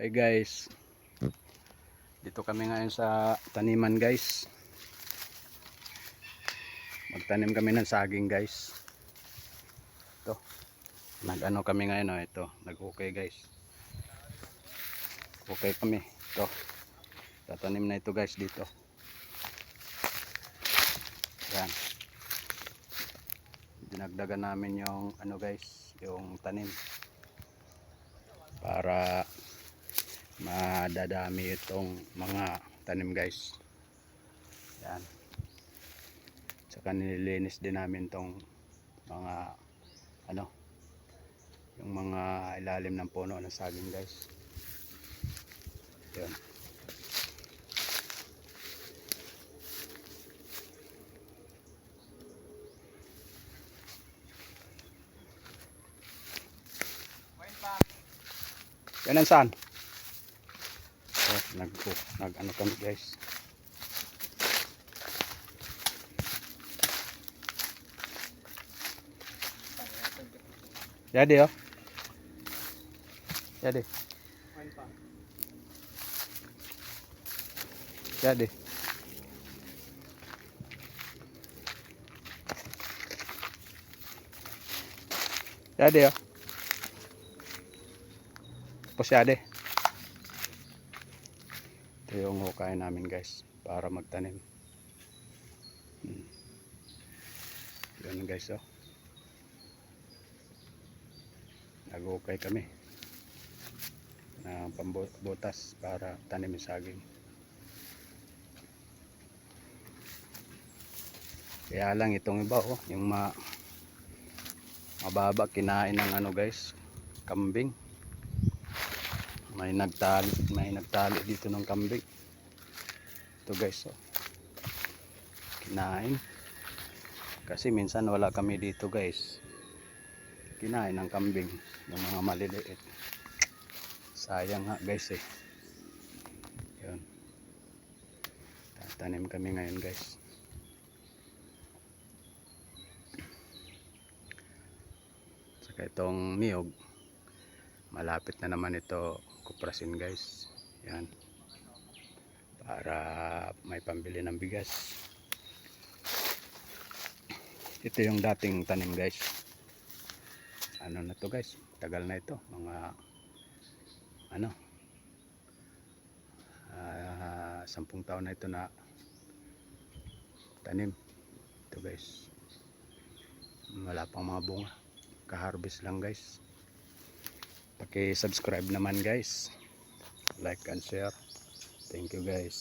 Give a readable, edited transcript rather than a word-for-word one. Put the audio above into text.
Hey guys, dito kami ngayon sa taniman guys. Magtanim kami ng saging guys. Ito, nag-ano kami ngayon, oh, ito, nag-okay guys. Okay kami, ito. Tatanim na ito guys dito. Yan. Dinagdagan namin yung ano guys, yung tanim. Para madadami itong mga tanim guys. Yan. Saka nililinis din namin tong mga ano, yung mga ilalim ng puno ng saging guys. Yan. Yan ang saan? Oh, nag ano kami guys. Jadi oh. Jadi. Jadi. Jadi oh. Tapos jadi. Ito yung hukay namin guys para magtanim. Yan guys oh. Nag-hukay kami ng pambutas para tanim yung saging. Kaya lang itong iba oh, yung mababa kinain ng ano guys, kambing. May nagtali dito ng kambing. Ito guys oh. Kinain. Kasi minsan wala kami dito guys. Kinain ng kambing yung mga maliliit. Sayang nga guys eh. Yun. Tatanim kami ngayon guys. Saka itong niyog, malapit na naman ito kuprasin guys. Yan. Para may pambili ng bigas. Ito yung dating tanim guys. Ano na to guys, tagal na ito, mga ano 10 taon na ito na tanim. Ito guys, wala pang mga bunga, ka-harvest lang guys. Paki-subscribe naman guys, like and share. Thank you guys.